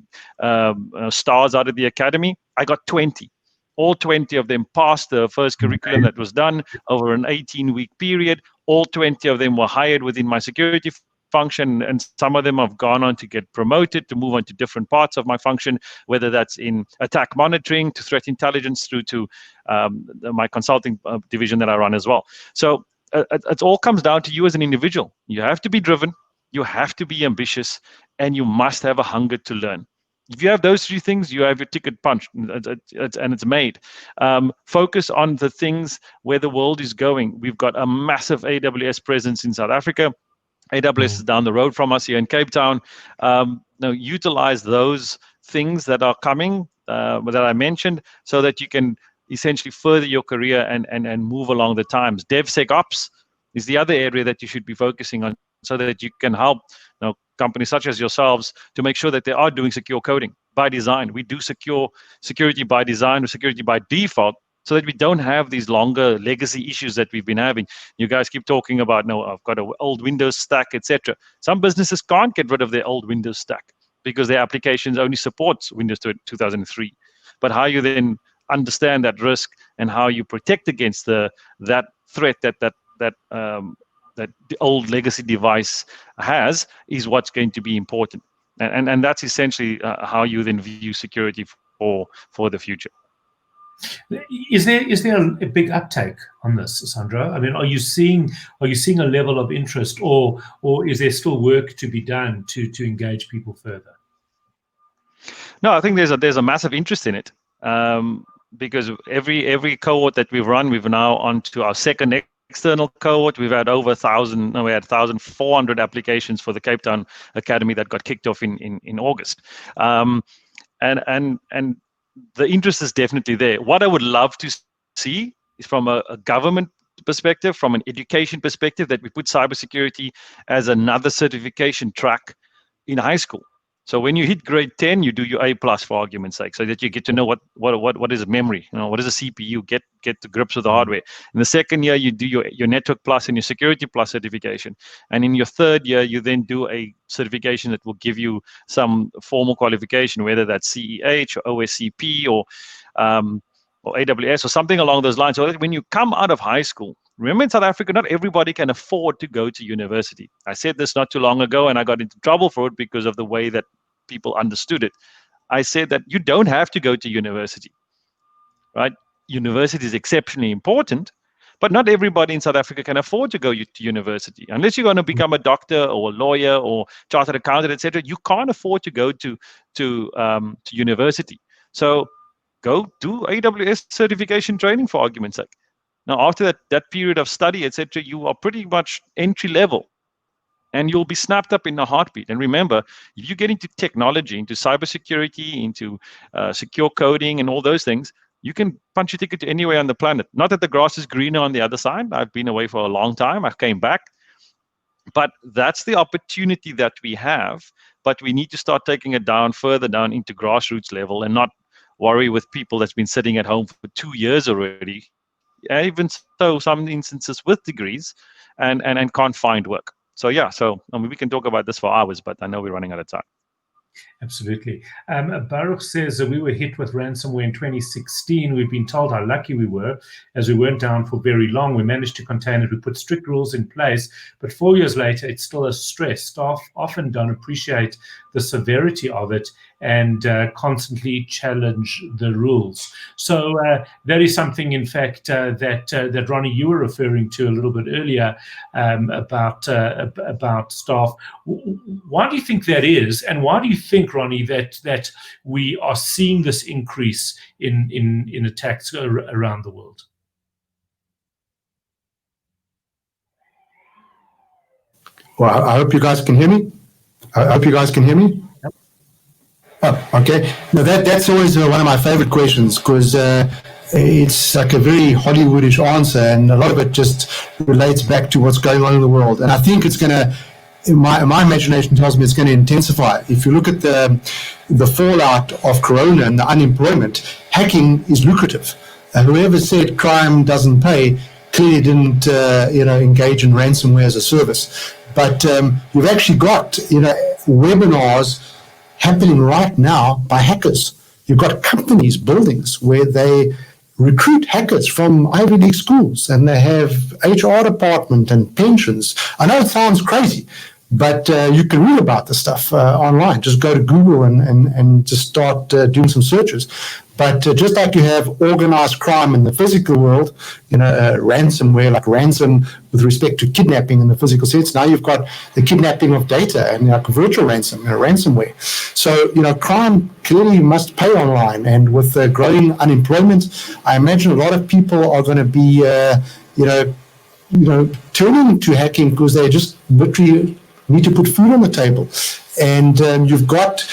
Speaker 2: stars out of the academy. I got 20. All 20 of them passed the first curriculum that was done over an 18-week period. All 20 of them were hired within my security function, and some of them have gone on to get promoted, to move on to different parts of my function, whether that's in attack monitoring, to threat intelligence, through to my consulting division that I run as well. So it all comes down to you as an individual. You have to be driven, you have to be ambitious, and you must have a hunger to learn. If you have those three things, you have your ticket punched, and it's made. Focus on the things where the world is going. We've got a massive AWS presence in South Africa. AWS is down the road from us here in Cape Town. Utilize those things that are coming, that I mentioned, so that you can essentially further your career and move along the times. DevSecOps is the other area that you should be focusing on, so that you can help companies such as yourselves to make sure that they are doing secure coding by design. We do security by design or security by default, so that we don't have these longer legacy issues that we've been having. You guys keep talking about, I've got an old Windows stack, etc. Some businesses can't get rid of their old Windows stack because their applications only supports Windows 2003. But how you then understand that risk and how you protect against that threat that the old legacy device has is what's going to be important. And that's essentially how you then view security for the future.
Speaker 1: Is there a big uptake on this, Sandro? I mean, are you seeing a level of interest, or is there still work to be done to engage people further?
Speaker 2: No, I think there's a massive interest in it, because every cohort that we've run, we've now on to our second external cohort. We've had over 1,000. No, we had 1,400 applications for the Cape Town Academy that got kicked off in August, and the interest is definitely there. What I would love to see is, from a government perspective, from an education perspective, that we put cybersecurity as another certification track in high school. So when you hit grade 10, you do your A+, for argument's sake, so that you get to know what is memory, what is a CPU, get to grips with the hardware. In the second year, you do your Network Plus and your Security Plus certification. And in your third year, you then do a certification that will give you some formal qualification, whether that's CEH or OSCP or AWS or something along those lines. So that when you come out of high school, remember, in South Africa, not everybody can afford to go to university. I said this not too long ago, and I got into trouble for it because of the way that people understood it. I said that you don't have to go to university, right? University is exceptionally important, but not everybody in South Africa can afford to go to university. Unless you're going to become a doctor or a lawyer or chartered accountant, etc., you can't afford to go to university. So go do AWS certification training, for argument's sake. Now, after that period of study, etc., you are pretty much entry level, and you'll be snapped up in a heartbeat. And remember, if you get into technology, into cybersecurity, into secure coding and all those things, you can punch your ticket to anywhere on the planet. Not that the grass is greener on the other side. I've been away for a long time. I came back. But that's the opportunity that we have. But we need to start taking it further down into grassroots level, and not worry with people that's been sitting at home for 2 years already, even so, some instances with degrees, and can't find work. So yeah, we can talk about this for hours, but I know we're running out of time.
Speaker 1: Absolutely. Baruch says that we were hit with ransomware in 2016. We've been told how lucky we were, as we weren't down for very long. We managed to contain it. We put strict rules in place, but 4 years later, it's still a stress. Staff often don't appreciate the severity of it and constantly challenge the rules. So that is something, in fact, that Ronnie, you were referring to a little bit earlier, about staff. Why do you think that is, and why do you think, Ronnie, that we are seeing this increase in attacks around the world?
Speaker 3: Well, I hope you guys can hear me. Yep. Oh, okay. No, that's always one of my favorite questions, because it's like a very Hollywoodish answer, and a lot of it just relates back to what's going on in the world. And I think it's going to my imagination tells me it's going to intensify. If you look at the fallout of Corona and the unemployment, hacking is lucrative. Whoever said crime doesn't pay clearly didn't engage in ransomware as a service. But you've actually got webinars happening right now by hackers. You've got companies, buildings where they recruit hackers from Ivy League schools, and they have HR department and pensions. I know it sounds crazy, but you can read about this stuff online. Just go to Google and just start doing some searches. But just like you have organized crime in the physical world, ransomware, like ransom with respect to kidnapping in the physical sense, now you've got the kidnapping of data and like virtual ransom, ransomware. So, crime clearly must pay online. And with growing unemployment, I imagine a lot of people are going to be, turning to hacking because they just literally need to put food on the table. And you've got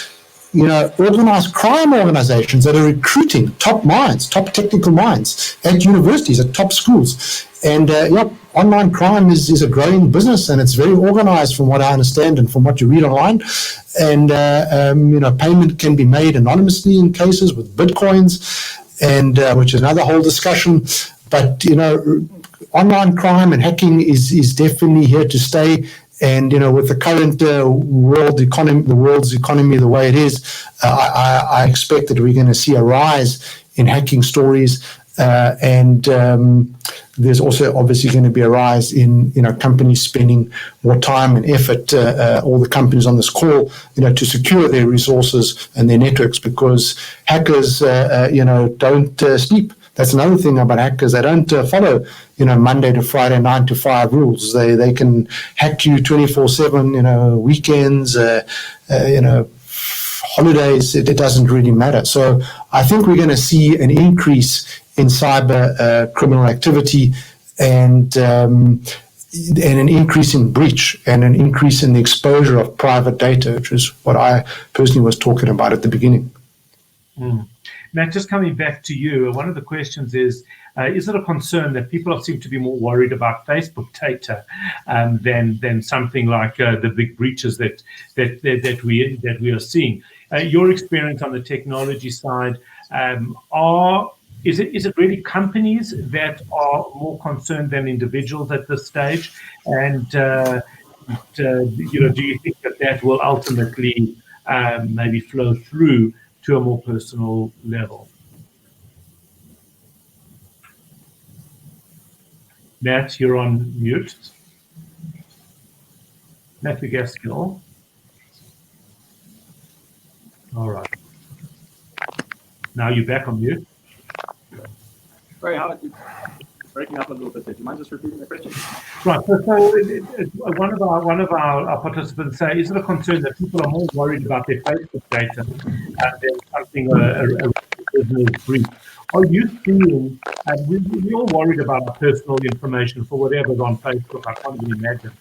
Speaker 3: organized crime organizations that are recruiting top minds, top technical minds at universities, at top schools. And online crime is a growing business, and it's very organized from what I understand and from what you read online. And payment can be made anonymously in cases with bitcoins, and which is another whole discussion. But online crime and hacking is definitely here to stay. And with the current world's economy the way it is, I expect that we're going to see a rise in hacking stories, and there's also obviously going to be a rise in companies spending more time and effort, all the companies on this call, to secure their resources and their networks, because hackers don't sleep. That's another thing about hackers. They don't follow, Monday to Friday, 9 to 5 rules. They can hack you 24/7, weekends, holidays. It doesn't really matter. So I think we're going to see an increase in cyber criminal activity, and an increase in breach, and an increase in the exposure of private data, which is what I personally was talking about at the beginning.
Speaker 1: Matt, just coming back to you, one of the questions is it a concern that people seem to be more worried about Facebook data than something like the big breaches that we are seeing? Your experience on the technology side, is it really companies that are more concerned than individuals at this stage? And do you think that will ultimately maybe flow through to a more personal level? Matt, you're on mute. Matt Gaskill. All right. Now you're back on mute.
Speaker 5: Sorry, Howard, you're breaking up a little bit there. Do you mind just repeating the question?
Speaker 1: Right. So one of our participants say, is it a concern that people are more worried about their Facebook data than something a business breach? Are you seeing? We're all worried about our personal information for whatever's on Facebook. I can't even imagine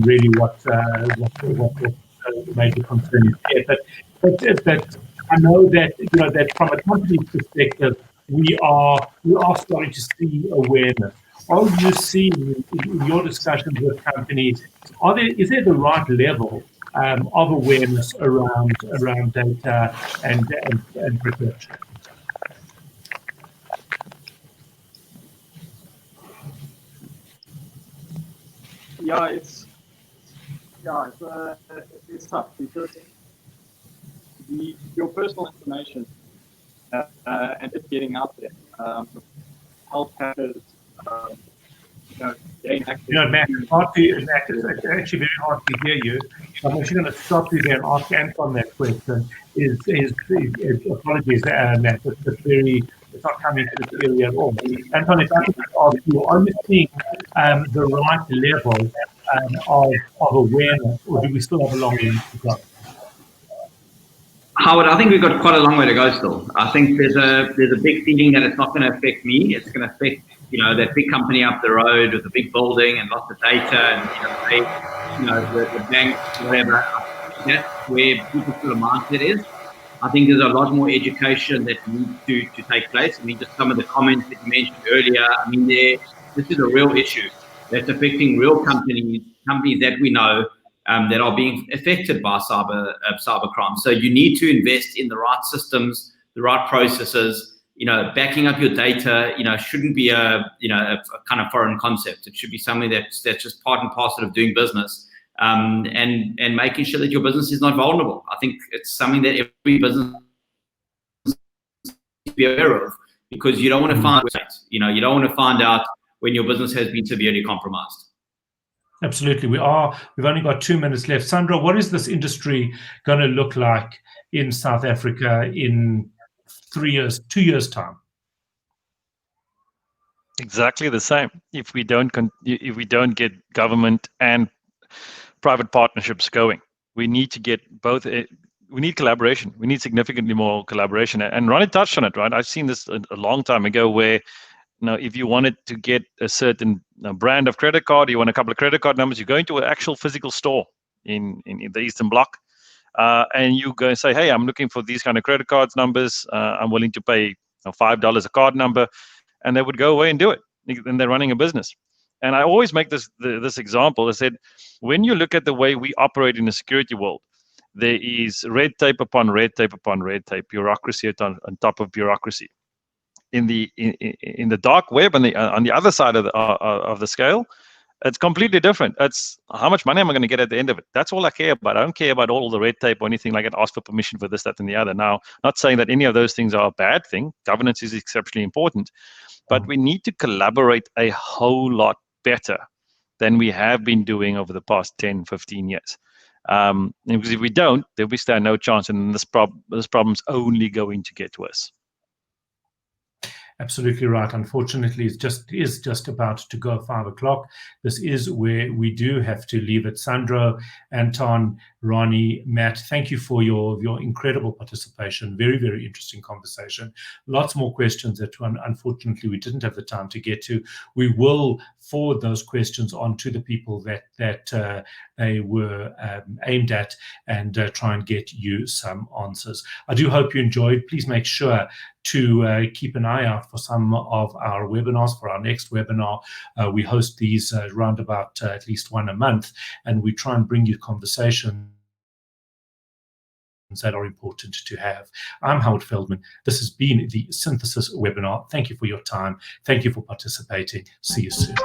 Speaker 1: really what the major concern is there. But I know that that from a company's perspective, we are starting to see awareness. Are you seeing in your discussions with companies, is there the right level of awareness around data and protection?
Speaker 5: Yeah, it's tough because your personal information and it getting out there help hackers gain access.
Speaker 1: Matt, it's actually very hard to hear you. I'm actually going to stop you there and ask Anton that question. Apologies, Matt, it's not coming to this area at all. Anton, if I could ask you, are you seeing the right level of awareness, or do we still have a long way to go?
Speaker 4: Howard, I think we've got quite a long way to go still. I think there's a big feeling that it's not going to affect me. It's going to affect that big company up the road with a big building and lots of data and the bank, whatever. That's where people's sort of mindset is. I think there's a lot more education that needs to take place. I mean, just some of the comments that you mentioned earlier. I mean, this is a real issue that's affecting real companies that we know. that are being affected by cybercrime. So you need to invest in the right systems, the right processes. Backing up your data, shouldn't be a kind of foreign concept. It should be something that's just part and parcel of doing business, and making sure that your business is not vulnerable. I think it's something that every business should be aware of, because you don't want to find you don't want to find out when your business has been severely compromised.
Speaker 1: Absolutely. We've only got 2 minutes left. Sandra, what is this industry going to look like in South Africa in 2 years' time?
Speaker 2: Exactly the same. If we don't get government and private partnerships going, we need to get both. We need collaboration. We need significantly more collaboration. And Ronnie touched on it, right? I've seen this a long time ago, where if you wanted to get a certain brand of credit card, you want a couple of credit card numbers, you go into an actual physical store in the Eastern Bloc, and you go and say, hey, I'm looking for these kind of credit cards numbers. I'm willing to pay $5 a card number. And they would go away and do it. And they're running a business. And I always make this example. I said, when you look at the way we operate in the security world, there is red tape upon red tape upon red tape, bureaucracy on top of bureaucracy. In the dark web, on the other side of the scale, it's completely different. It's how much money am I going to get at the end of it? That's all I care about. I don't care about all the red tape or anything like it. Ask for permission for this, that, and the other. Now, not saying that any of those things are a bad thing. Governance is exceptionally important. But we need to collaborate a whole lot better than we have been doing over the past 10, 15 years. Because if we don't, then we stand no chance, and this problem's only going to get worse.
Speaker 1: Absolutely right. Unfortunately, it is just about to go 5 o'clock. This is where we do have to leave it. Sandro, Anton, Ronnie, Matt, thank you for your incredible participation. Very, very interesting conversation. Lots more questions that unfortunately we didn't have the time to get to. We will forward those questions on to the people that they were aimed at, and try and get you some answers. I do hope you enjoyed. Please make sure to keep an eye out for some of our webinars. For our next webinar, we host these around about at least one a month, and we try and bring you conversations that are important to have. I'm Howard Feldman. This has been the Synthesis webinar. Thank you for your time. Thank you for participating. See you soon.